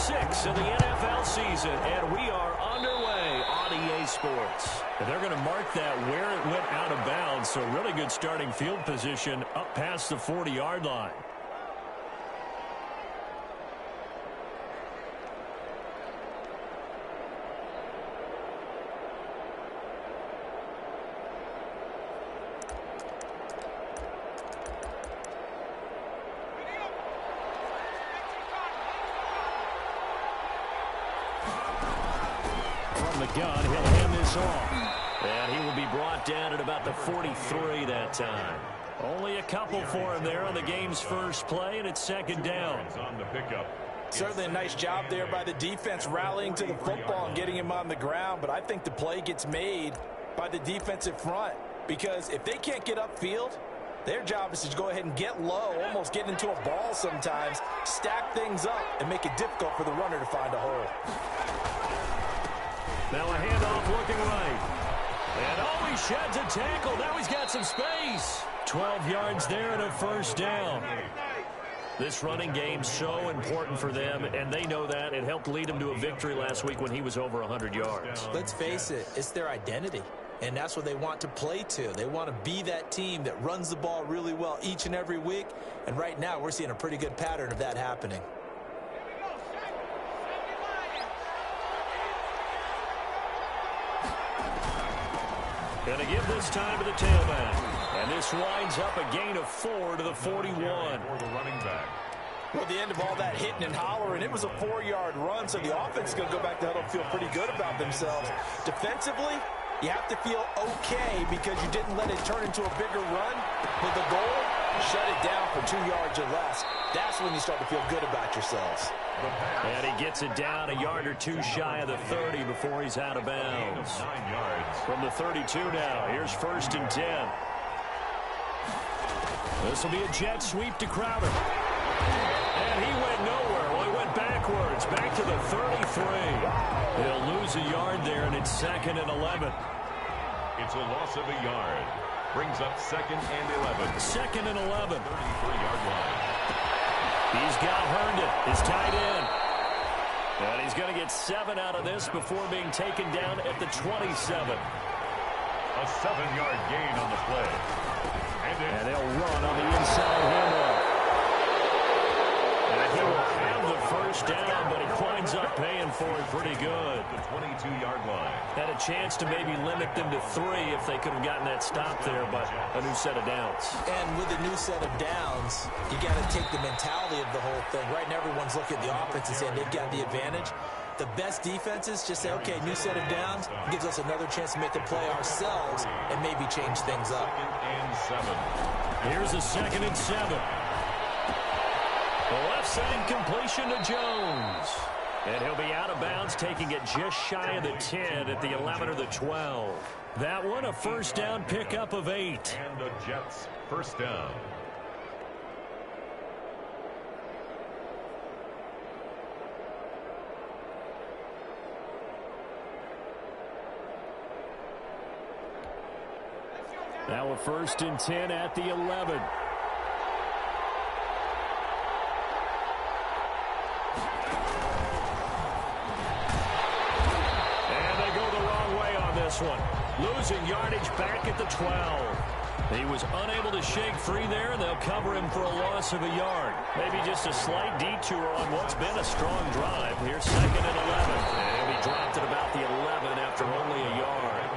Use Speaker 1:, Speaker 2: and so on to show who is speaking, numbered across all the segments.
Speaker 1: 6 of the NFL season, and we are underway on EA Sports. And they're going to mark that where it went out of bounds, so really good starting field position up past the 40-yard line. The gun, he'll hand this off. And he will be brought down at about the 43 that time. Only a couple for him there on the game's first play, and it's second down.
Speaker 2: On the pickup.
Speaker 3: Certainly a nice job there by the defense rallying to the football and getting him on the ground, but I think the play gets made by the defensive front because if they can't get upfield, their job is to go ahead and get low, almost get into a ball sometimes, stack things up, and make it difficult for the runner to find a hole.
Speaker 1: Now a handoff looking right. And oh, he sheds a tackle. Now he's got some space. 12 yards there and a first down. This running game so important for them, and they know that. It helped lead them to a victory last week when he was over 100 yards.
Speaker 3: Let's face it, it's their identity, and that's what they want to play to. They want to be that team that runs the ball really well each and every week, and right now we're seeing a pretty good pattern of that happening.
Speaker 1: Going to give this time to the tailback. And this winds up a gain of 4 to the 41.
Speaker 2: For the running back.
Speaker 3: Well, the end of all that hitting and hollering, it was a 4-yard run, so the offense is going to go back to huddle and feel pretty good about themselves. Defensively, you have to feel okay because you didn't let it turn into a bigger run. With the goal, shut it down for 2 yards or less. That's when you start to feel good about yourselves.
Speaker 1: And he gets it down a yard or two shy of the 30 before he's out of bounds.
Speaker 2: 9 yards.
Speaker 1: From the 32 now, here's 1st and 10. This will be a jet sweep to Crowder. And he went nowhere. Well, he went backwards, back to the 33. He'll lose a yard there, and it's 2nd and 11.
Speaker 2: It's a loss of a yard. Brings up 2nd and 11.
Speaker 1: 2nd and 11.
Speaker 2: 33-yard line.
Speaker 1: He's got Herndon, his tight end. And he's going to get 7 out of this before being taken down at the 27.
Speaker 2: A 7-yard gain on the play.
Speaker 1: And they'll run on the inside handoff. And he will have the first down, but he winds up paying for it pretty good.
Speaker 2: The 22-yard line.
Speaker 1: Had a chance to maybe limit them to 3 if they could have gotten that stop there, but a new set of downs.
Speaker 3: And with a new set of downs, you got to take the mentality of the whole thing. Right now, everyone's looking at the offense and saying they've got the advantage. The best defenses just say, okay, new set of downs, gives us another chance to make the play ourselves and maybe change things up.
Speaker 2: 2nd and 7.
Speaker 1: Here's a 2nd and 7. The left side completion to Jones. And he'll be out of bounds, taking it just shy of the 10 at the 11 or the 12. That one, a first down pickup of 8.
Speaker 2: And the Jets, first down.
Speaker 1: Now a 1st and 10 at the 11. One. Losing yardage back at the 12. He was unable to shake free there, and they'll cover him for a loss of a yard. Maybe just a slight detour on what's been a strong drive. Here's 2nd and 11. And he dropped at about the 11 after only a yard.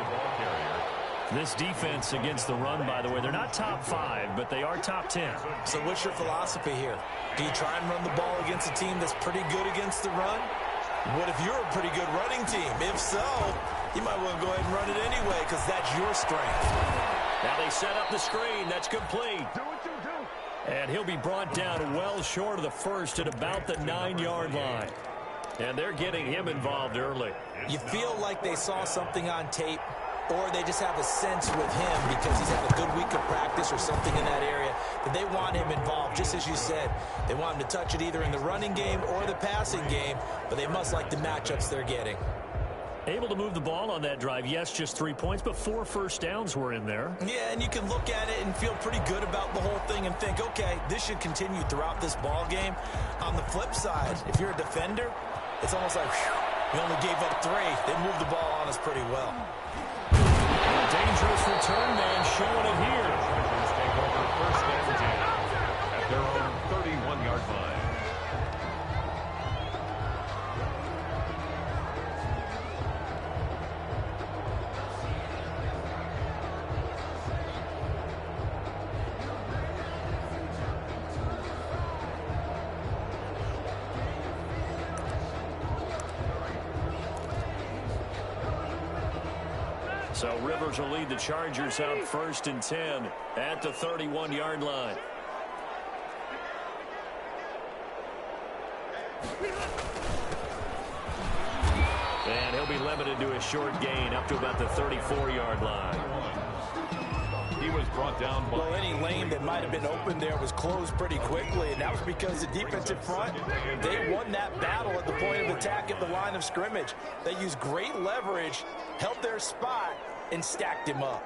Speaker 1: This defense against the run, by the way, they're not top 5, but they are top 10.
Speaker 3: So what's your philosophy here? Do you try and run the ball against a team that's pretty good against the run? What if you're a pretty good running team? If so, you might want to go ahead and run it anyway because that's your strength.
Speaker 1: Now they set up the screen. That's complete. And he'll be brought down well short of the first at about the 9-yard line. And they're getting him involved early.
Speaker 3: You feel like they saw something on tape, or they just have a sense with him because he's had a good week of practice or something in that area that they want him involved. Just as you said, they want him to touch it either in the running game or the passing game, but they must like the matchups they're getting.
Speaker 1: Able to move the ball on that drive. Yes, just 3 points, but 4 first downs were in there.
Speaker 3: Yeah, and you can look at it and feel pretty good about the whole thing and think, okay, this should continue throughout this ball game. On the flip side, if you're a defender, It's almost like, whew, we only gave up 3. They moved the ball on us pretty well.
Speaker 1: Dangerous return man showing it here.
Speaker 2: Chargers take over first and 10 at their own 31-yard line.
Speaker 1: So Rivers will lead the Chargers out first and 10 at the 31-yard line. And he'll be limited to a short gain up to about the 34-yard line.
Speaker 2: He was brought down by...
Speaker 3: Well, any lane that might have been open there was closed pretty quickly, and that was because the defensive front, they won that battle at the point of attack at the line of scrimmage. They used great leverage, held their spot, and stacked him up.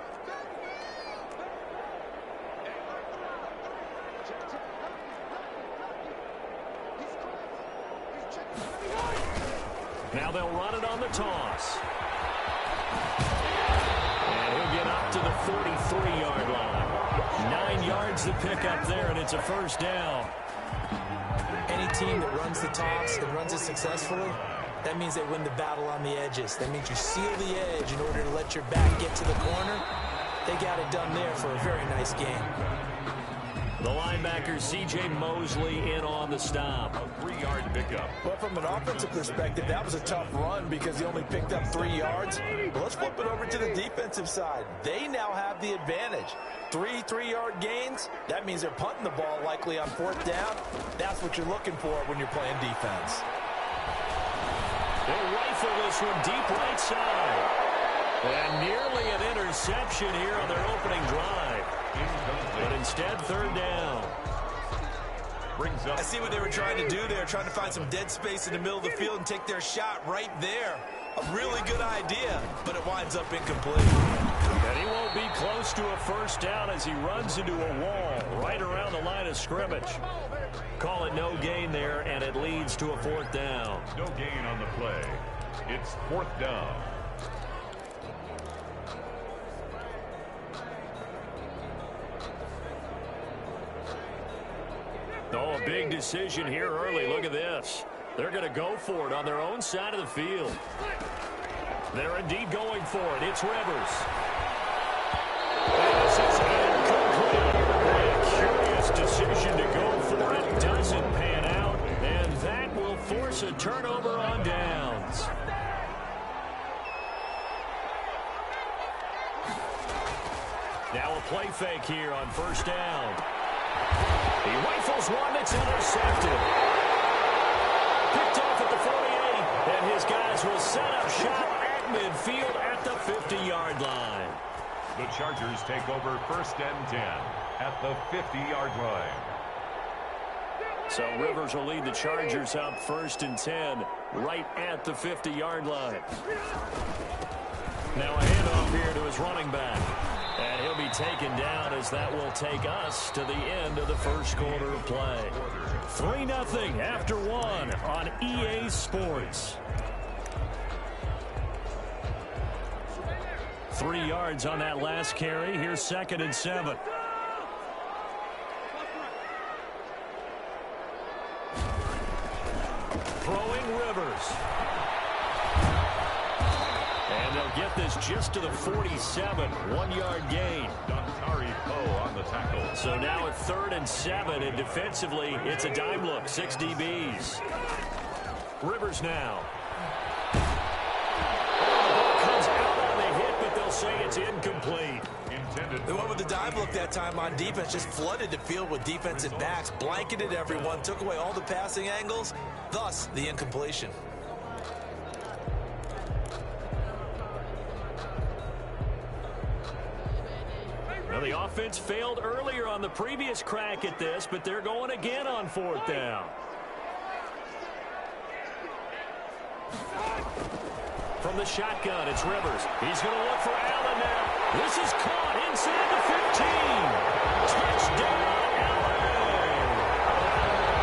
Speaker 1: Now they'll run it on the toss. And he'll get up to the 43-yard line. 9 yards to pick up there, and it's a first down.
Speaker 3: Any team that runs the toss and runs it successfully, that means they win the battle on the edges. That means you seal the edge in order to let your back get to the corner. They got it done there for a very nice game.
Speaker 1: The linebacker, C.J. Mosley, in on the stop.
Speaker 2: A 3-yard pickup.
Speaker 3: Well, from an offensive perspective, that was a tough run because he only picked up 3 yards. But let's flip it over to the defensive side. They now have the advantage. 3 3-yard gains, that means they're punting the ball likely on 4th down. That's what you're looking for when you're playing defense.
Speaker 1: They'll rifle this one deep right side. And nearly an interception here on their opening drive. But instead, 3rd down.
Speaker 2: Brings up.
Speaker 3: I see what they were trying to do there, trying to find some dead space in the middle of the field and take their shot right there. A really good idea, but it winds up incomplete.
Speaker 1: And he won't be close to a first down as he runs into a wall right around the line of scrimmage. Call it no gain there, and it leads to a 4th down.
Speaker 2: No gain on the play. It's 4th down.
Speaker 1: Oh, a big decision here early. Look at this. They're going to go for it on their own side of the field. They're indeed going for it. It's Rivers. This is incomplete. A curious decision to go for it. Doesn't pan out, and that will force a turnover on downs. Now a play fake here on 1st down. He rifles one that's intercepted. Picked off at the 48, and his guys will set up shop at midfield at the 50-yard line.
Speaker 2: The Chargers take over 1st and 10 at the 50-yard line.
Speaker 1: So Rivers will lead the Chargers out 1st and 10 right at the 50-yard line. Now a handoff here to his running back. And he'll be taken down as that will take us to the end of the first quarter of play. 3-0 after 1 on EA Sports. 3 yards on that last carry. Here's 2nd and 7. Throwing Rivers. And they'll get this just to the 47. 1-yard gain.
Speaker 2: On the tackle.
Speaker 1: So now it's 3rd and 7, and defensively, it's a dime look. 6 DBs. Rivers now. Comes out on the hit, but they'll say it's incomplete.
Speaker 3: They went with the dive look that time on defense, just flooded the field with defensive backs, blanketed everyone, took away all the passing angles, thus the incompletion.
Speaker 1: Now, the offense failed earlier on the previous crack at this, but they're going again on 4th down. From the shotgun, it's Rivers. He's going to look for Allen now. This is caught inside the 15. Touchdown, Allen.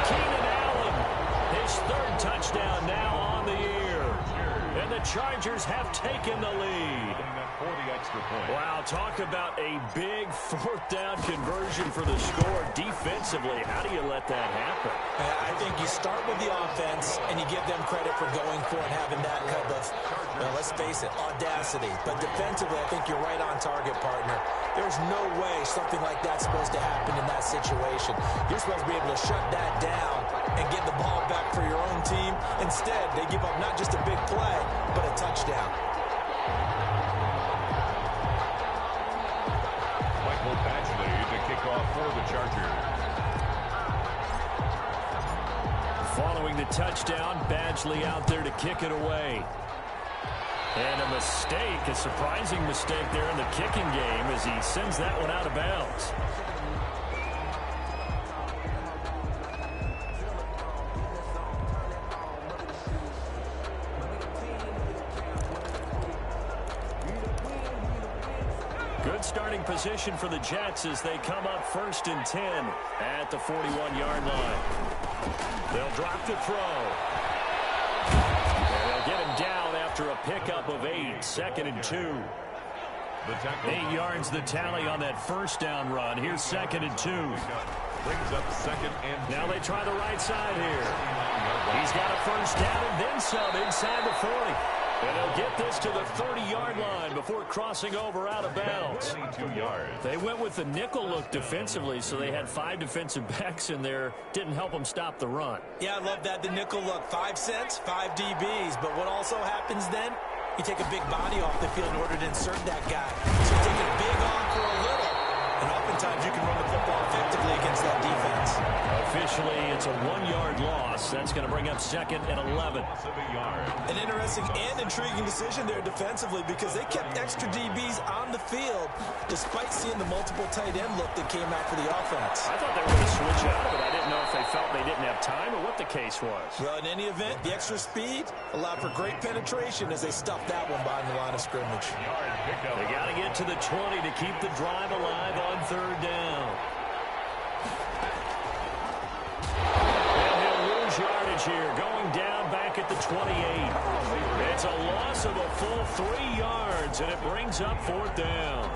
Speaker 1: Keenan Allen, his 3rd touchdown now on Chargers have taken the lead.
Speaker 2: For the extra point.
Speaker 1: Wow, talk about a big fourth down conversion for the score. Defensively, how do you let that happen?
Speaker 3: I think you start with the offense, and you give them credit for going for and having that type of, well, let's face it, audacity. But defensively, I think you're right on target, partner. There's no way something like that's supposed to happen in that situation. You're supposed to be able to shut that down and get the ball back for your own team. Instead, they give up not just a big play, but a touchdown.
Speaker 2: To kick off for the Chargers.
Speaker 1: Following the touchdown, Badgley out there to kick it away. And a mistake, a surprising mistake there in the kicking game as he sends that one out of bounds. Good starting position for the Jets as they come up 1st and 10 at the 41-yard line. They'll drop the throw. And they'll get him down after a pickup of 8, 2nd and 2. 8 yards the tally on that first down run. Here's 2nd and 2.
Speaker 2: Brings up 2nd and 2.
Speaker 1: Now they try the right side here. He's got a first down and then some inside the 40. And they'll get this to the 30-yard line before crossing over out of bounds.
Speaker 2: 22 yards.
Speaker 1: They went with the nickel look defensively, so they had 5 defensive backs in there. Didn't help them stop the run.
Speaker 3: Yeah, I love that, the nickel look. 5 cents, 5 DBs. But what also happens then, you take a big body off the field in order to insert that guy. So you take a big on for a little, and oftentimes you can run the football effectively against that defense.
Speaker 1: Officially, it's a 1-yard loss. That's going to bring up 2nd and 11.
Speaker 3: An interesting and intriguing decision there defensively because they kept extra DBs on the field despite seeing the multiple tight end look that came out for the offense.
Speaker 1: I thought they were going to switch out of it. I didn't know if they felt they didn't have time or what the case was.
Speaker 3: Well, in any event, the extra speed allowed for great penetration as they stuffed that one behind the line of scrimmage.
Speaker 1: They got to get to the 20 to keep the drive alive on 3rd down. Yardage here, going down back at the 28. It's a loss of a full 3 yards, and it brings up 4th down.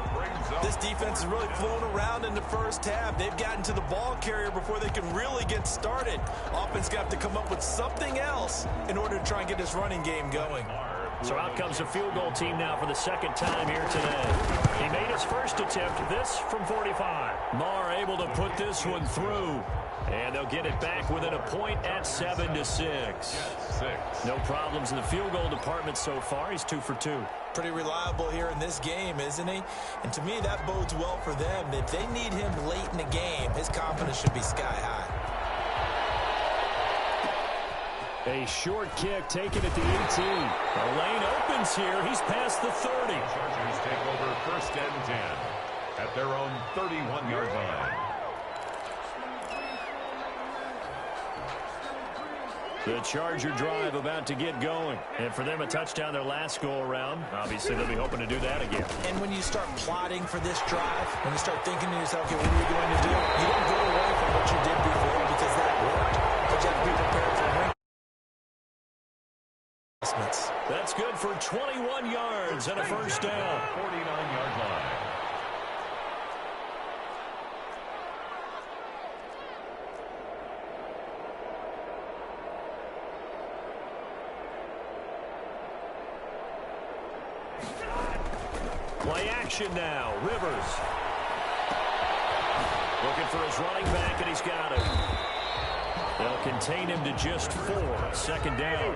Speaker 3: This defense is really flown around in the first half. They've gotten to the ball carrier before they can really get started. Offense got to come up with something else in order to try and get this running game going.
Speaker 1: So out comes a field goal team now for the 2nd time here today. He made his first attempt, this from 45. Marr able to put this one through. And they'll get it back within a point at 7-6. No problems in the field goal department so far. He's 2 for 2.
Speaker 3: Pretty reliable here in this game, isn't he? And to me, that bodes well for them. If they need him late in the game, his confidence should be sky high.
Speaker 1: A short kick taken at the 18. The lane opens here. He's past the 30.
Speaker 2: Chargers take over 1st and 10 at their own 31-yard line.
Speaker 1: The Charger drive about to get going. And for them, a touchdown their last go-around. Obviously, they'll be hoping to do that again.
Speaker 3: And when you start plotting for this drive, when you start thinking to yourself, okay, what are you going to do? You don't go away from what you did before because that worked. But you have to be prepared for adjustments.
Speaker 1: That's good for 21 yards and a first down.
Speaker 2: 49-yard line.
Speaker 1: Play action now. Rivers. Looking for his running back, and he's got it. They'll contain him to just 4. 2nd down.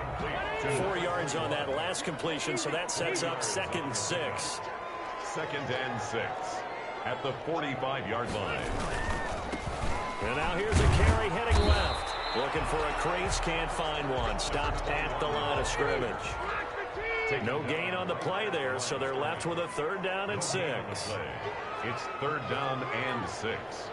Speaker 1: 4 yards on that last completion, so that sets up 2nd and 6.
Speaker 2: 2nd and 6 at the 45-yard line.
Speaker 1: And now here's a carry heading left. Looking for a crease, can't find one. Stopped at the line of scrimmage. No gain on the play there, so they're left with a 3rd down and 6.
Speaker 2: It's 3rd down and 6.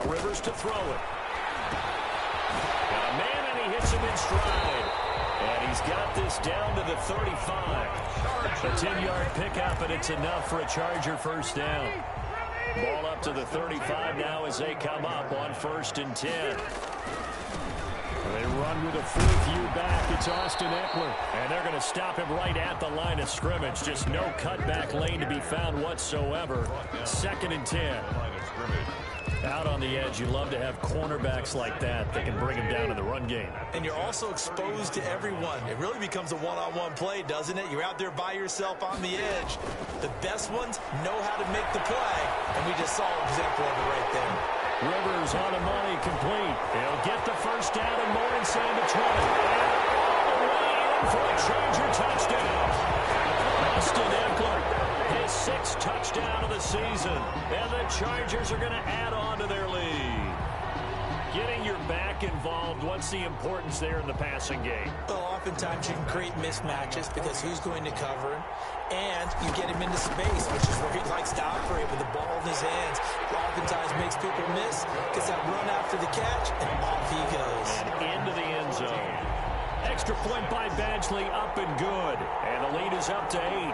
Speaker 1: Rivers to throw it. Got a man, and he hits him in stride. And he's got this down to the 35. A 10-yard pickup, and it's enough for a Charger first down. Ball up to the 35 now as they come up on 1st and 10. They run with a 4th U back. It's Austin Eckler. And they're going to stop him right at the line of scrimmage. Just no cutback lane to be found whatsoever. 2nd and 10. Out on the edge, you love to have cornerbacks like that that can bring him down in the run game.
Speaker 3: And you're also exposed to everyone. It really becomes a one-on-one play, doesn't it? You're out there by yourself on the edge. The best ones know how to make the play, and we just saw an example of it right there.
Speaker 1: Rivers on the money, complete. He'll get the first down and more inside the 20. And all the way in for a Charger touchdown. Austin Eckler, his 6th touchdown of the season. And the Chargers are going to add on to their lead. Getting your back involved, what's the importance there in the passing game?
Speaker 3: Well, oftentimes you can create mismatches because who's going to cover him, and you get him into space, which is where he likes to operate with the ball in his hands. Oftentimes makes people miss, gets that run after the catch, and off he goes.
Speaker 1: And into the end zone. Extra point by Badgley, up and good. And the lead is up to 8.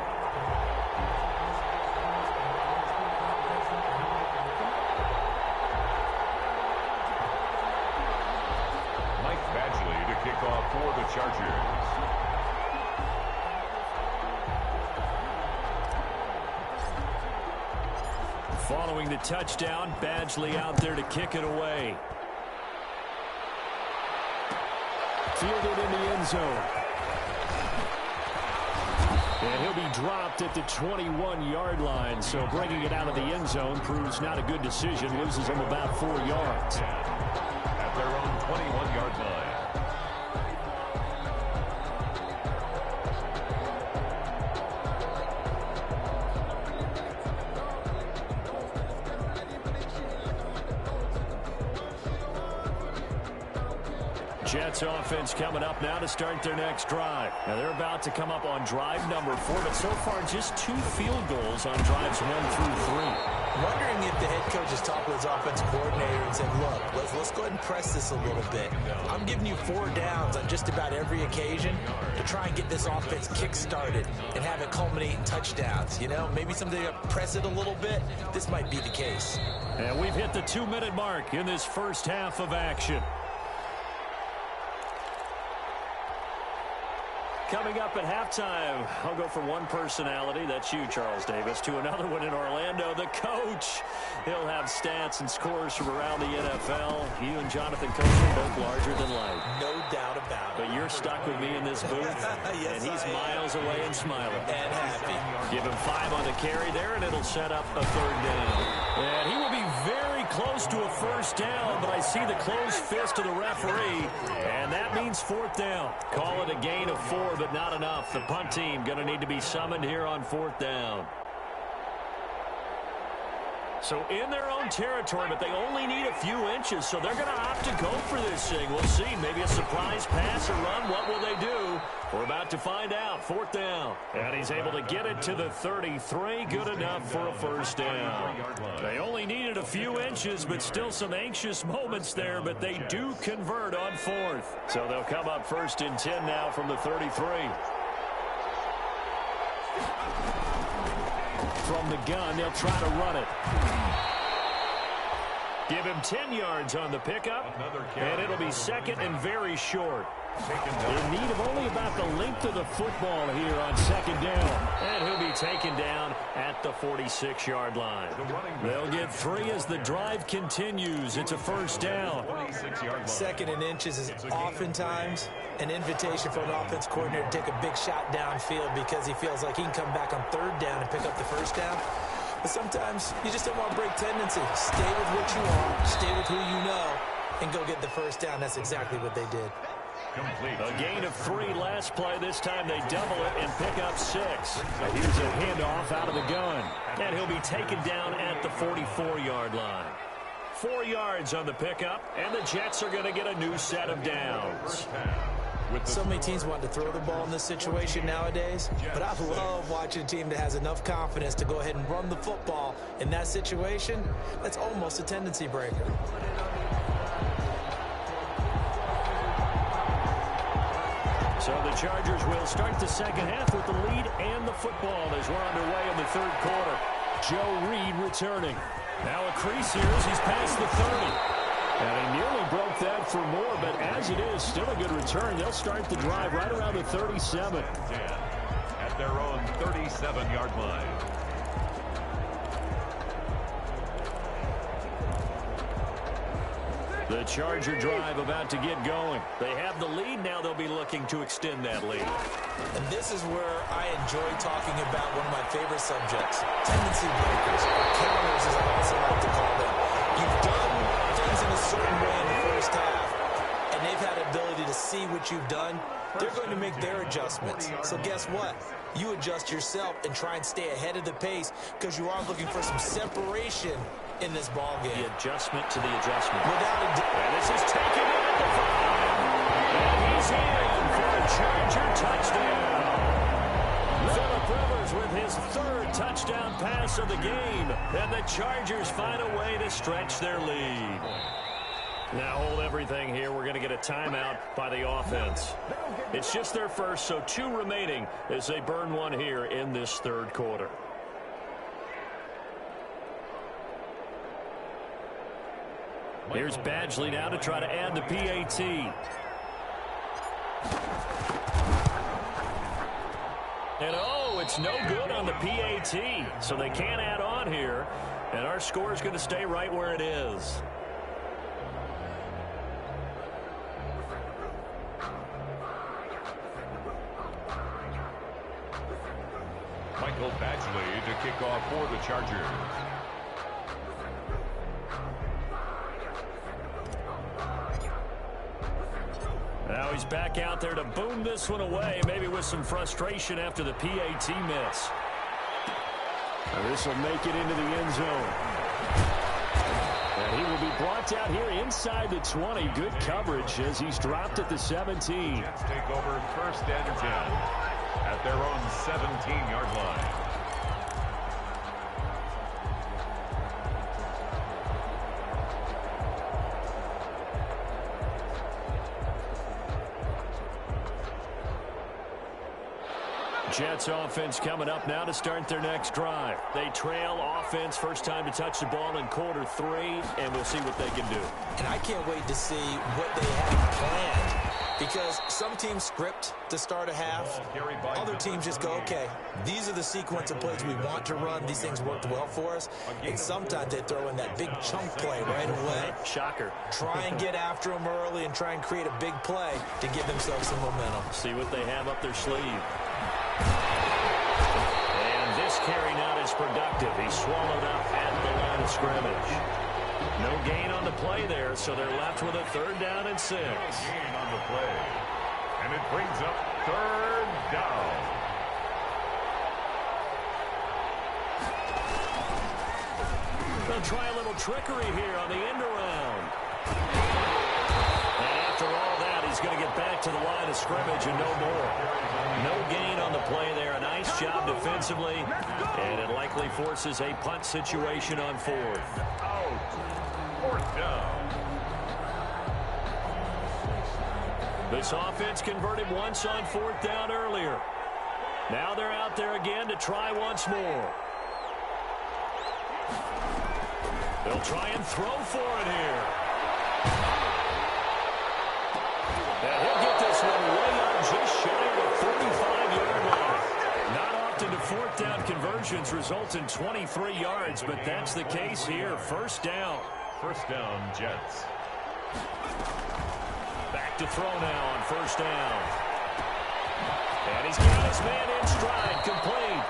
Speaker 2: Kickoff for the Chargers.
Speaker 1: Following the touchdown, Badgley out there to kick it away. Fielded in the end zone. And he'll be dropped at the 21-yard line, so bringing it out of the end zone proves not a good decision. Loses him about 4 yards.
Speaker 2: At their own 21-yard line.
Speaker 1: Jets offense coming up now to start their next drive. Now they're about to come up on drive number 4, but so far just 2 field goals on drives 1 through 3.
Speaker 3: Wondering if the head coach has talked with his offensive coordinator and said, look, let's go ahead and press this a little bit. I'm giving you 4 downs on just about every occasion to try and get this offense kick-started and have it culminate in touchdowns. You know, maybe someday press it a little bit. This might be the case.
Speaker 1: And we've hit the 2-minute mark in this first half of action. Coming up at halftime, I'll go from one personality, that's you, Charles Davis, to another one in Orlando, the coach. He'll have stats and scores from around the NFL. You and Jonathan Coach are both larger than life.
Speaker 3: No doubt about it.
Speaker 1: But you're stuck with me in this booth,
Speaker 3: yes,
Speaker 1: and he's miles away and smiling.
Speaker 3: And happy.
Speaker 1: Give him 5 on the carry there, and it'll set up a 3rd down. And he will be very close to a first down, but I see the closed fist of the referee, and that means 4th down. Call it a gain of 4, but not enough. The punt team going to need to be summoned here on 4th down. So in their own territory, but they only need a few inches, so they're going to opt to go for this thing. We'll see. Maybe a surprise pass or run. What will they do? We're about to find out. 4th down. And he's able to get it to the 33. Good enough for a first down. They only needed a few inches, but still some anxious moments there, but they do convert on 4th. So they'll come up 1st and 10 now from the 33. From the gun, they'll try to run it. Give him 10 yards on the pickup, and it'll be 2nd and very short. In need of only about the length of the football here on 2nd down. And he'll be taken down at the 46-yard line. They'll get 3 as the drive continues. It's a first down.
Speaker 3: 2nd and inches is oftentimes an invitation for an offense coordinator to take a big shot downfield because he feels like he can come back on 3rd down and pick up the first down. But sometimes you just don't want to break tendency. Stay with what you are, stay with who you know, and go get the first down. That's exactly what they did.
Speaker 1: A gain of 3 last play. This time they double it and pick up 6. Here's a handoff out of the gun. And he'll be taken down at the 44-yard line. 4 yards on the pickup, and the Jets are going to get a new set of downs.
Speaker 3: So many teams want to throw the ball in this situation nowadays, but I love watching a team that has enough confidence to go ahead and run the football. In that situation, that's almost a tendency breaker.
Speaker 1: So the Chargers will start the second half with the lead and the football as we're underway in the third quarter. Joe Reed returning. Now a crease here as he's past the 30. And he nearly broke that for more, but as it is, still a good return. They'll start the drive right around the 37.
Speaker 2: At their own 37-yard line.
Speaker 1: The Charger drive about to get going. They have the lead. Now they'll be looking to extend that lead.
Speaker 3: And this is where I enjoy talking about one of my favorite subjects, tendency breakers, or counters as I also like to call them. You've done things in a certain way in the first half, and they've had the ability to see what you've done. They're going to make their adjustments. So guess what? You adjust yourself and try and stay ahead of the pace because you are looking for some separation in this ball game.
Speaker 1: The adjustment to the adjustment.
Speaker 3: Without a doubt.
Speaker 1: And this is taken in at the 5. And he's in for a Charger touchdown. Phillip Rivers with his third touchdown pass of the game. And the Chargers find a way to stretch their lead. Now hold everything here. We're going to get a timeout by the offense. It's just their first, so 2 remaining as they burn one here in this third quarter. Here's Badgley now to try to add the PAT. And oh, it's no good on the PAT. So they can't add on here. And our score is going to stay right where it is.
Speaker 2: Michael Badgley to kick off for the Chargers.
Speaker 1: Now he's back out there to boom this one away, maybe with some frustration after the PAT miss. Now this will make it into the end zone. And he will be brought down here inside the 20. Good coverage as he's dropped at the 17.
Speaker 2: Jets take over first and 10 at their own 17-yard line.
Speaker 1: Jets offense coming up now to start their next drive. They trail offense, first time to touch the ball in quarter 3, and we'll see what they can do.
Speaker 3: And I can't wait to see what they have planned, because some teams script to start a half. Other teams just go, okay, these are the sequence of plays we want to run. These things worked well for us. And sometimes they throw in that big chunk play right away.
Speaker 1: Shocker.
Speaker 3: Try and get after them early and try and create a big play to give themselves some momentum.
Speaker 1: See what they have up their sleeve. And this carry not as productive. He's swallowed up at the line of scrimmage. No gain on the play there, so they're left with a 3rd down and 6.
Speaker 2: No gain on the play. And it brings up 3rd down.
Speaker 1: They'll try a little trickery here on the end around. And after all that, he's going to get back to the line of scrimmage and no more. No gain on the play there. A nice job defensively. And it likely forces a punt situation on 4th.
Speaker 2: Out. 4th down.
Speaker 1: This offense converted once on 4th down earlier. Now they're out there again to try once more. They'll try and throw for it here. And he'll get this one way up just shy of the 45-yard line. Not often do 4th down conversions result in 23 yards, but that's the case here. 1st down.
Speaker 2: 1st down, Jets.
Speaker 1: Back to throw now on 1st down. And he's got his man in stride, complete.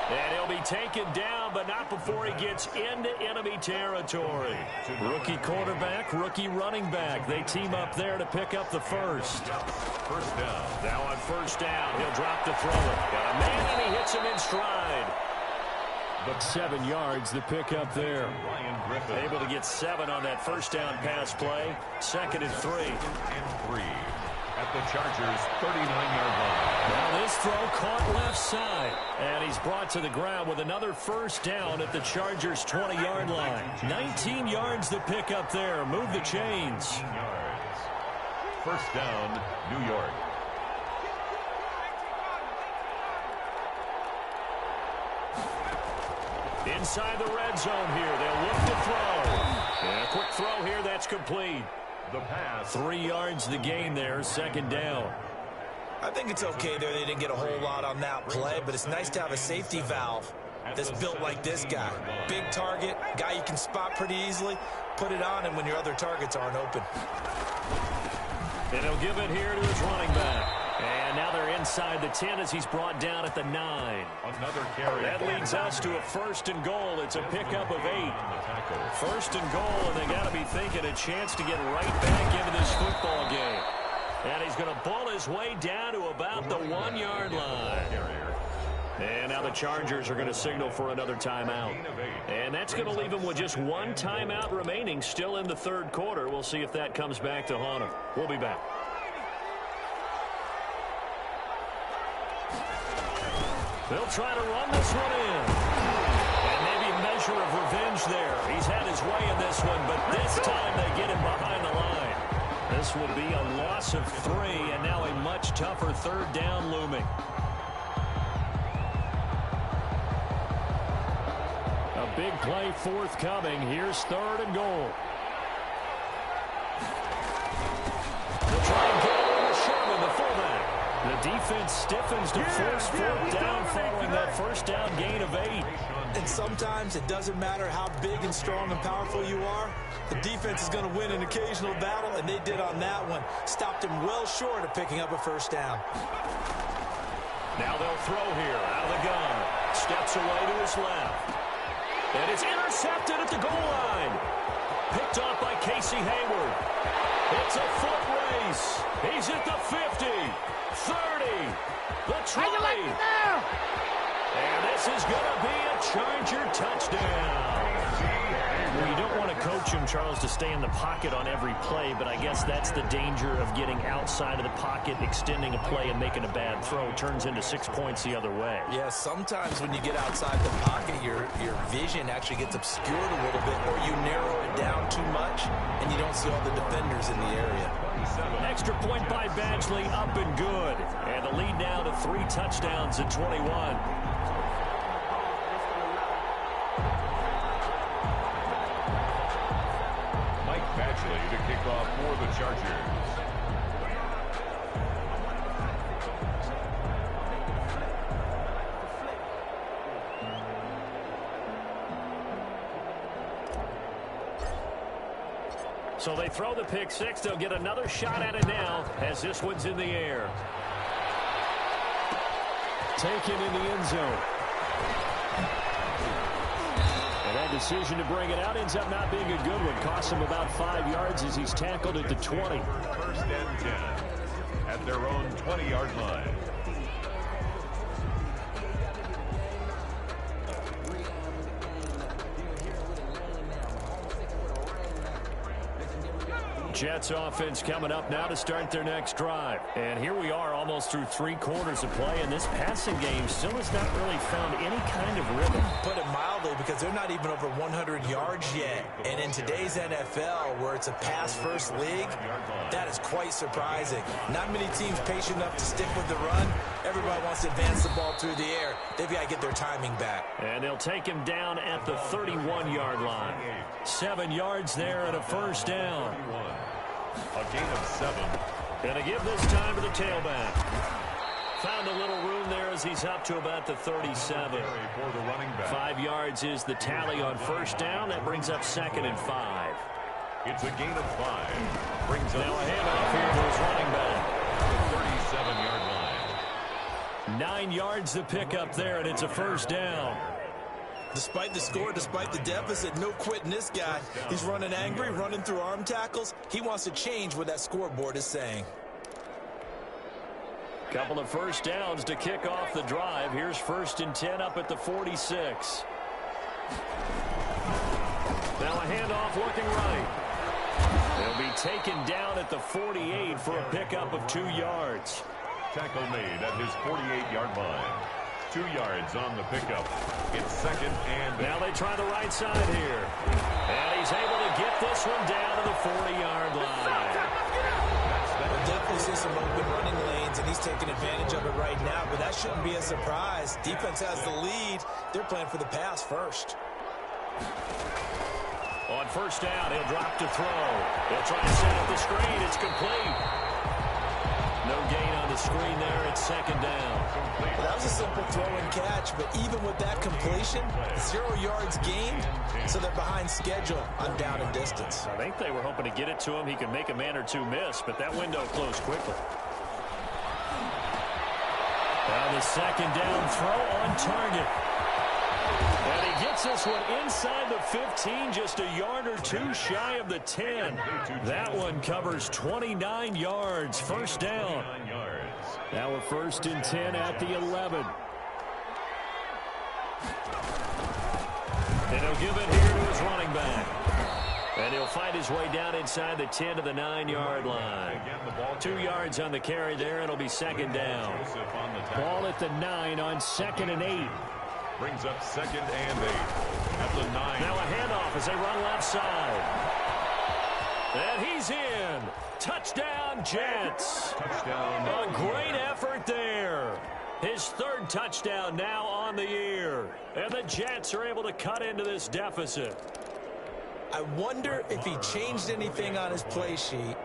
Speaker 1: And he'll be taken down, but not before he gets into enemy territory. Rookie quarterback, rookie running back. They team up there to pick up the 1st.
Speaker 2: 1st down.
Speaker 1: Now on 1st down, he'll drop to throw it. Got a man, and he hits him in stride. But 7 yards, the pickup there.
Speaker 2: Ryan Griffin.
Speaker 1: Able to get 7 on that 1st down pass play. 2nd and 3.
Speaker 2: And 3 at the Chargers' 39-yard line.
Speaker 1: Now this throw caught left side. And he's brought to the ground with another 1st down at the Chargers' 20-yard line. 19 yards the pickup there. Move the chains.
Speaker 2: 19 yards. 1st down, New York.
Speaker 1: Inside the red zone here. They'll look to throw. And a quick throw here. That's complete.
Speaker 2: The pass.
Speaker 1: 3 yards the gain there. Second down.
Speaker 3: I think it's okay there. They didn't get a whole lot on that play, but it's nice to have a safety valve that's built like this guy. Big target, guy you can spot pretty easily. Put it on him when your other targets aren't open.
Speaker 1: And he'll give it here to his running back. And now they're inside the 10 as he's brought down at the 9.
Speaker 2: Another carry.
Speaker 1: That leads us to a 1st and goal. It's a pickup of 8. 1st and goal, and they got to be thinking a chance to get right back into this football game. And he's going to bull his way down to about the 1-yard line. And now the Chargers are going to signal for another timeout. And that's going to leave them with just 1 timeout remaining still in the 3rd quarter. We'll see if that comes back to haunt them. We'll be back. They'll try to run this one in. And maybe a measure of revenge there. He's had his way in this one, but this time they get him behind the line. This will be a loss of 3, and now a much tougher 3rd down looming. A big play forthcoming. Here's 3rd and goal. They'll try and get it over Sherman, the fullback. The defense stiffens to force 4th down following that 1st down gain of 8.
Speaker 3: And sometimes it doesn't matter how big and strong and powerful you are. The defense is going to win an occasional battle, and they did on that one. Stopped him well short of picking up a 1st down.
Speaker 1: Now they'll throw here out of the gun. Steps away to his left. And it's intercepted at the goal line. Picked off by Casey Hayward. It's a foot race. He's at the 50, 30, the 20. And this is going to be a Charger touchdown. Well, you don't want to coach him, Charles, to stay in the pocket on every play, but I guess that's the danger of getting outside of the pocket, extending a play, and making a bad throw. Turns into 6 points the other way.
Speaker 3: Yeah, sometimes when you get outside the pocket, your vision actually gets obscured a little bit, or you narrow it down too much, and you don't see all the defenders in the area.
Speaker 1: Extra point by Badgley, up and good. And the lead now to 3 touchdowns at 21.
Speaker 2: To kick off for the Chargers.
Speaker 1: So they throw the pick 6. They'll get another shot at it now as this one's in the air. Taken in the end zone. That decision to bring it out ends up not being a good one. Costs him about 5 yards as he's tackled at the 20.
Speaker 2: 1st and 10 at their own 20-yard line.
Speaker 1: Jets offense coming up now to start their next drive. And here we are almost through 3 quarters of play, and this passing game still has not really found any kind of rhythm.
Speaker 3: Put it mildly, because they're not even over 100 yards yet. And in today's NFL, where it's a pass-first league, that is quite surprising. Not many teams patient enough to stick with the run. Everybody wants to advance the ball through the air. They've got to get their timing back.
Speaker 1: And they'll take him down at the 31-yard line. 7 yards there and a 1st down.
Speaker 2: A gain of 7.
Speaker 1: Gonna give this time to the tailback. Found a little room there as he's up to about the 37.
Speaker 2: For the running back.
Speaker 1: 5 yards is the tally on 1st down. That brings up 2nd and 5.
Speaker 2: It's a gain of 5. Brings up
Speaker 1: now a handoff here to his running back.
Speaker 2: 37-yard line.
Speaker 1: 9 yards to pick up there, and it's a 1st down.
Speaker 3: Despite the score, despite the deficit, no quitting this guy. He's running angry, running through arm tackles. He wants to change what that scoreboard is saying.
Speaker 1: Couple of 1st downs to kick off the drive. Here's 1st and 10 up at the 46. Now a handoff looking right. They'll be taken down at the 48 for a pickup of 2 yards.
Speaker 2: Tackle made at his 48-yard line. 2 yards on the pickup. It's 2nd and...
Speaker 1: Now they try the right side here. And he's able to get this one down to the 40-yard line.
Speaker 3: Well, definitely certainly see some open running lanes, and he's taking advantage of it right now, but that shouldn't be a surprise. Defense has the lead. They're playing for the pass first.
Speaker 1: On first down, he'll drop to throw. He'll try to set up the screen. It's complete. No gain on the screen there. It's second down.
Speaker 3: Well, that was a simple throw and catch, but even with that completion, 0 yards gained, so they're behind schedule on down and distance.
Speaker 1: I think they were hoping to get it to him. He could make a man or two miss, but that window closed quickly. Now the second down throw on target. And he gets this one inside the 15, just a yard or two shy of the 10. That one covers 29 yards. First down. Now we're first and 10 at the 11. And he'll give it here to his running back. And he'll find his way down inside the 10 to the 9-yard line. 2 yards on the carry there. It'll be second down. Ball at the 9 on 2nd and 8.
Speaker 2: Brings up 2nd and 8 at the 9.
Speaker 1: Now a handoff as they run left side. And he's in. Touchdown, Jets.
Speaker 2: Touchdown.
Speaker 1: A great effort there. His 3rd touchdown now on the year. And the Jets are able to cut into this deficit.
Speaker 3: I wonder if he changed anything on his play sheet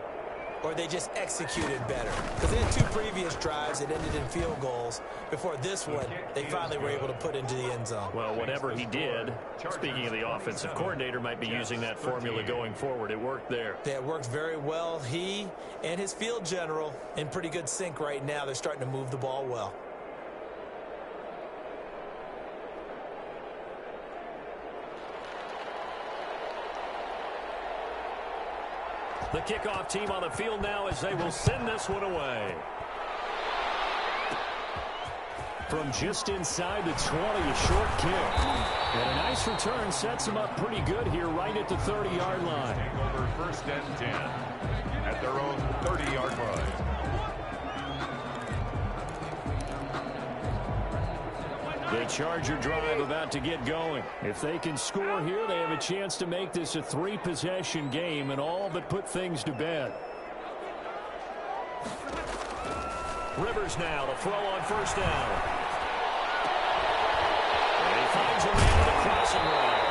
Speaker 3: or they just executed better. Because they had 2 previous drives that ended in field goals. Before this one, they finally were able to put into the end zone.
Speaker 1: Well, whatever he did, speaking of the offensive coordinator, might be using that formula going forward. It worked there.
Speaker 3: Yeah, it worked very well. He and his field general in pretty good sync right now. They're starting to move the ball well.
Speaker 1: The kickoff team on the field now as they will send this one away. From just inside the 20, a short kick. And a nice return sets them up pretty good here right at the 30-yard line.
Speaker 2: Over 1st and 10 at their own 30-yard line.
Speaker 1: The Charger drive about to get going. If they can score here, they have a chance to make this a 3-possession game and all but put things to bed. Rivers now to throw on first down. And he finds a man at the crossing line.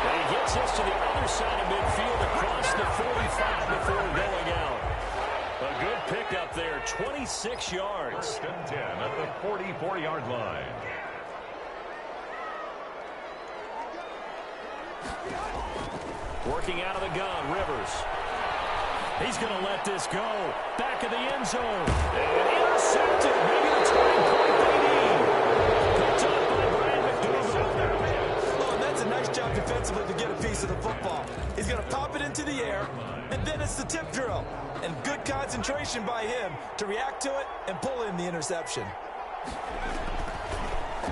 Speaker 1: And he gets this to the other side of midfield across the 45 before going out. A good pickup there, 26 yards.
Speaker 2: 1st and 10 at the 44-yard line.
Speaker 1: Working out of the gun, Rivers. He's going to let this go. Back of the end zone. And intercepted. Maybe the turning point they need. Picked up by Brian McDougall.
Speaker 3: Oh, and that's a nice job defensively to get a piece of the football. He's going to pop it into the air, and then it's the tip drill. And good concentration by him to react to it and pull in the interception.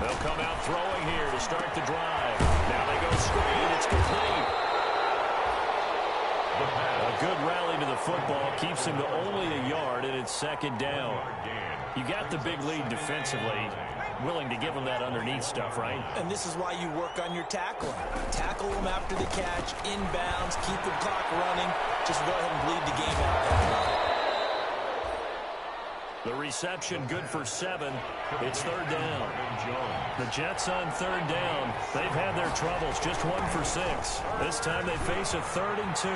Speaker 1: They'll come out throwing here to start the drive. Now they go screen. It's complete. A good rally to the football keeps him to only a yard, and it's second down. You got the big lead defensively. Willing to give them that underneath stuff, right?
Speaker 3: And this is why you work on your tackling. Tackle them after the catch, inbounds, keep the clock running. Just go ahead and bleed the game out that way.
Speaker 1: The reception good for 7. It's third down. The Jets on third down. They've had their troubles. Just 1 for 6. This time they face a 3rd and 2.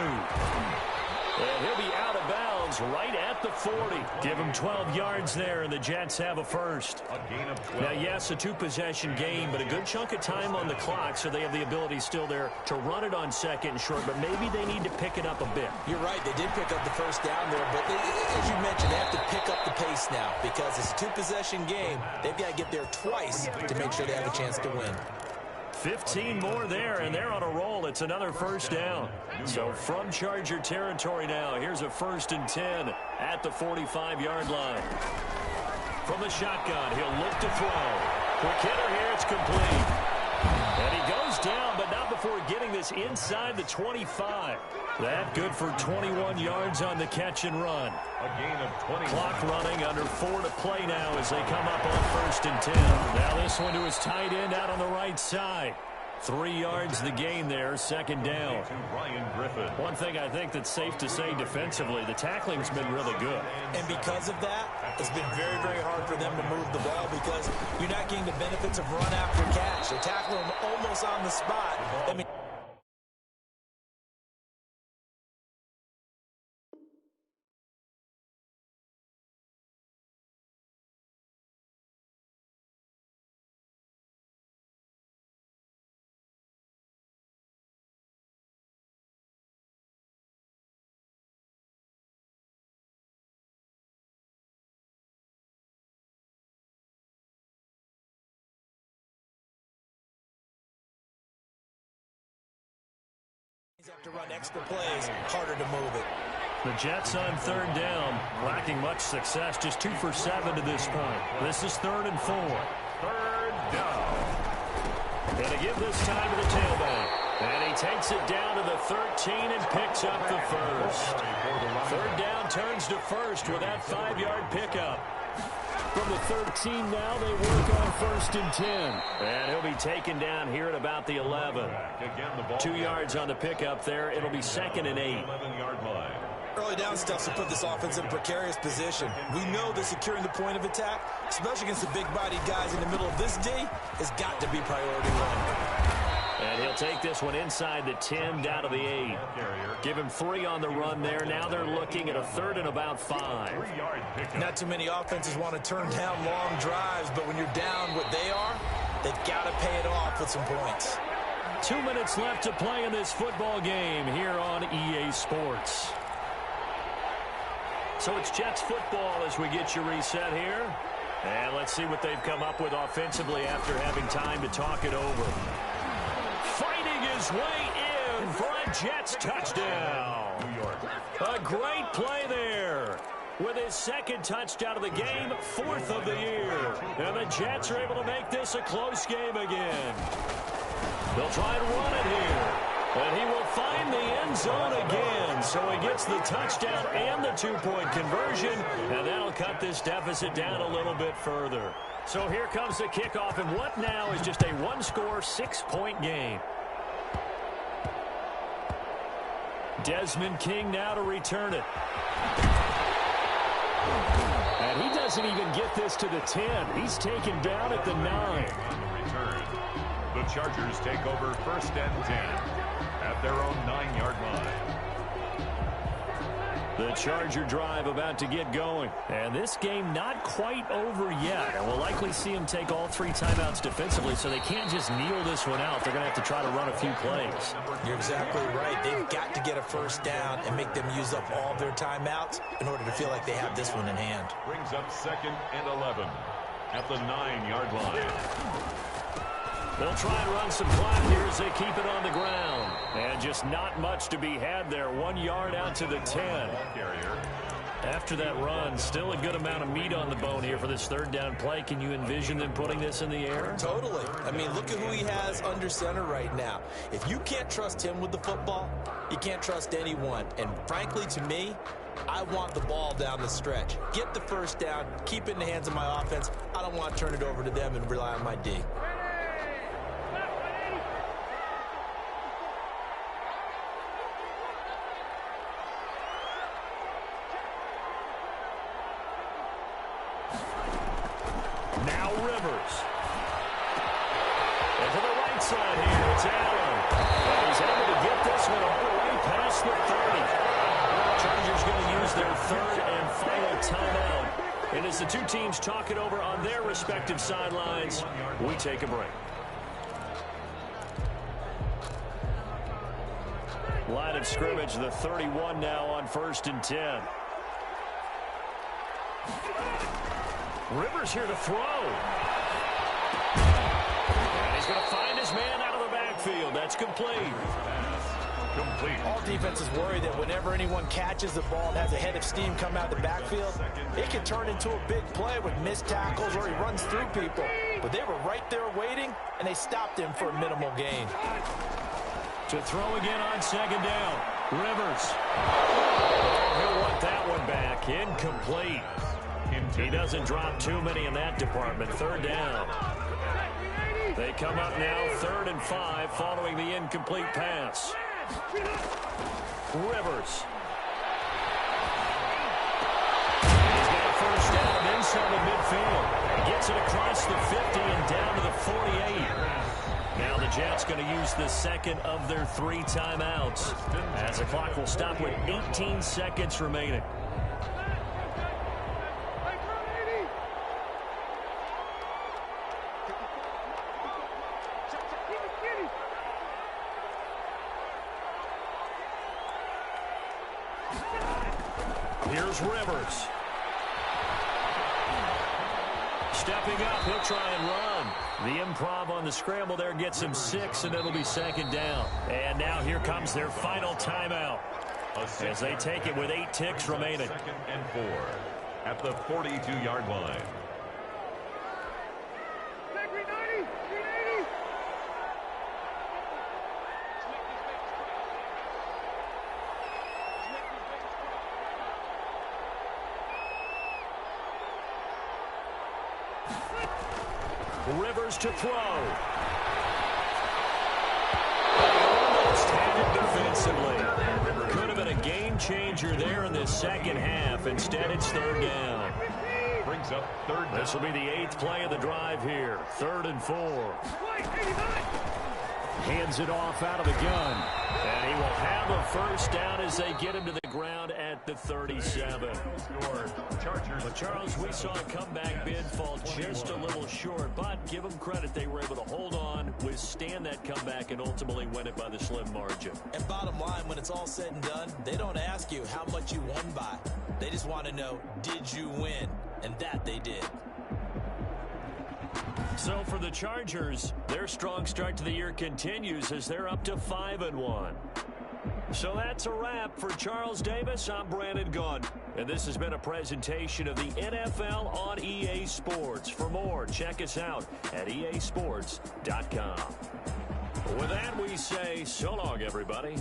Speaker 1: And he'll be out of bounds right at the 40. Give him 12 yards there, and the Jets have a first. Now, yes, a 2-possession game, but a good chunk of time on the clock, so they have the ability still there to run it on 2nd and short, but maybe they need to pick it up a bit.
Speaker 3: You're right. They did pick up the first down there, but as you mentioned, they have to pick up the pace now because it's a 2-possession game. They've got to get there twice to make sure they have a chance to win.
Speaker 1: 15 more there, and they're on a roll. It's another first down. So from Charger territory now, here's a 1st and 10 at the 45-yard line. From the shotgun, he'll look to throw. Quick hitter here, it's complete. And he goes down, but not before getting this inside the 25. That good for 21 yards on the catch and run.
Speaker 2: A gain of 20.
Speaker 1: Clock running, under 4 to play now as they come up on 1st and 10. Now this one to his tight end out on the right side. 3 yards the gain there, second down. One thing I think that's safe to say defensively, the tackling's been really good.
Speaker 3: And because of that, it's been very, very hard for them to move the ball because you're not getting the benefits of run after catch. They tackle them almost on the spot. I mean, have to run extra plays, harder to move it.
Speaker 1: The Jets on third down, lacking much success, just 2 for 7 to this point. This is 3rd and 4.
Speaker 2: Third down.
Speaker 1: Gonna give this time to the tailback. And he takes it down to the 13 and picks up the first. Third down turns to first with that 5-yard pickup. From the 13 now, they work on 1st and 10. And he'll be taken down here at about the 11. 2 yards on the pickup there. It'll be 2nd and 8.
Speaker 2: 11-yard line.
Speaker 3: Early down stuff to put this offense in a precarious position. We know that securing the point of attack, especially against the big-bodied guys in the middle of this D, has got to be priority 1.
Speaker 1: And he'll take this one inside the 10 down to the 8. Give him 3 on the run there. Now they're looking at a 3rd and about 5.
Speaker 3: Not too many offenses want to turn down long drives, but when you're down what they are, they've got to pay it off with some points.
Speaker 1: 2 minutes left to play in this football game here on EA Sports. So it's Jets football as we get you reset here. And let's see what they've come up with offensively after having time to talk it over. Fighting his way in for a Jets touchdown. A great play there. With his 2nd touchdown of the game, 4th of the year. And the Jets are able to make this a close game again. They'll try and run it here. And he will find the end zone again. So he gets the touchdown and the 2-point conversion. And that'll cut this deficit down a little bit further. So here comes the kickoff, and what now is just a 1-score, 6-point game. Desmond King now to return it. And he doesn't even get this to the 10. He's taken down at the 9.
Speaker 2: On the return, the Chargers take over 1st and 10 at their own 9-yard line.
Speaker 1: The Charger drive about to get going. And this game not quite over yet. And we'll likely see them take all 3 timeouts defensively, so they can't just kneel this one out. They're going to have to try to run a few plays.
Speaker 3: You're exactly right. They've got to get a 1st down and make them use up all their timeouts in order to feel like they have this one in hand.
Speaker 2: Brings up 2nd and 11 at the 9-yard line.
Speaker 1: They'll try and run some clock here as they keep it on the ground. And just not much to be had there. 1 yard out to the 10. After that run, still a good amount of meat on the bone here for this 3rd down play. Can you envision them putting this in the air?
Speaker 3: Totally. I mean, look at who he has under center right now. If you can't trust him with the football, you can't trust anyone. And frankly, to me, I want the ball down the stretch. Get the 1st down, keep it in the hands of my offense. I don't want to turn it over to them and rely on my D.
Speaker 1: Now Rivers. And to the right side here, it's Allen. And he's able to get this one all the way past the 30. The Chargers going to use their 3rd and final timeout. And as the 2 teams talk it over on their respective sidelines, we take a break. Line of scrimmage, the 31 now on 1st and 10. Rivers here to throw. And he's going to find his man out of the backfield. That's complete.
Speaker 3: All defenses worry that whenever anyone catches the ball and has a head of steam come out of the backfield, it can turn into a big play with missed tackles or he runs through people. But they were right there waiting, and they stopped him for a minimal gain.
Speaker 1: To throw again on 2nd down. Rivers. Oh, he'll want that one back. Incomplete. He doesn't drop too many in that department. 3rd down. They come up now 3rd and 5 following the incomplete pass. Rivers. He's got a first down inside the midfield. He gets it across the 50 and down to the 48. Now the Jets going to use the second of their 3 timeouts, as the clock will stop with 18 seconds remaining. Here's Rivers. Stepping up, he'll try and run. The improv on the scramble there gets him 6, and it'll be 2nd down. And now here comes their final timeout, as they take it with 8 ticks remaining.
Speaker 2: 2nd and 4 at the 42-yard line.
Speaker 1: Rivers to throw. Almost had it defensively. Could have been a game changer there in the second half. Instead, it's 3rd down.
Speaker 2: Brings up 3rd down.
Speaker 1: This will be the 8th play of the drive here. 3rd and 4. Hands it off out of the gun. And he will have a first down as they get him to the ground at the 37. But, Charles, we saw a comeback bid fall just a little short, but give them credit. They were able to hold on, withstand that comeback, and ultimately win it by the slim margin. And bottom line, when it's all said and done, they don't ask you how much you won by. They just want to know, did you win? And that they did. So for the Chargers, their strong start to the year continues as they're up to 5-1. So that's a wrap. For Charles Davis, I'm Brandon Gunn. And this has been a presentation of the NFL on EA Sports. For more, check us out at easports.com. With that, we say so long, everybody.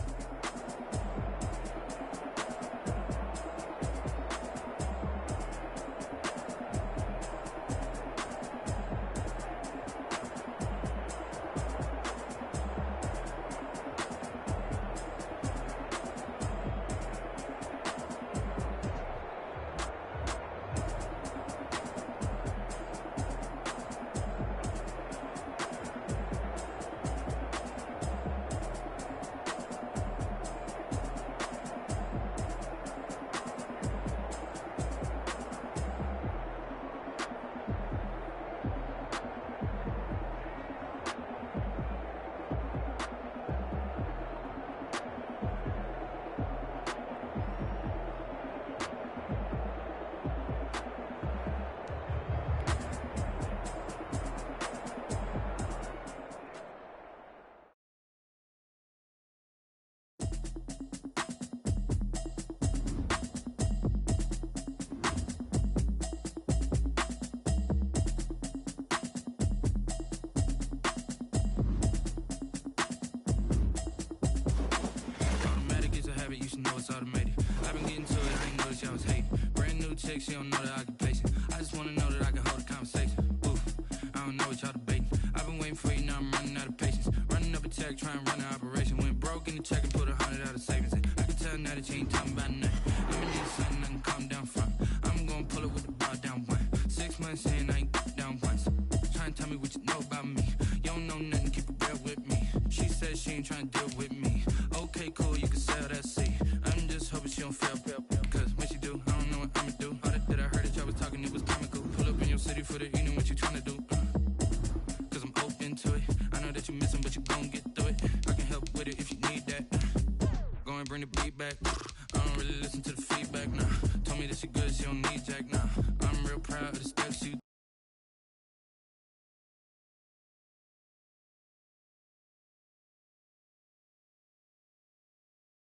Speaker 4: She don't know that I can pace it. I just wanna know that I can hold a conversation. Oof, I don't know what y'all debating. I've been waiting for you, now I'm running out of patience. Running up a check, trying to run an operation. Went broke in the check and put 100 out of savings in. I can tell now that you ain't talking about nothing. I'ma need something, nothing calm down front. I'm gonna pull it with the bar down one. 6 months in, I ain't down once. Trying to tell me what you know about me. You don't know nothing, keep it real with me. She said she ain't trying to deal with me. Okay, cool, you can sell that seat. I'm just hoping she don't fail. Cause when she do, I don't know what I'ma do. All that I heard that y'all was talking, it was comical. Pull up in your city for the evening, what you tryna do? Cause I'm open to it. I know that you missing, but you gon' get through it. I can help with it if you need that. Go and bring the beat back. I don't really listen to the feedback, nah. Told me that she good, she don't need Jack, nah. I'm real proud of the steps you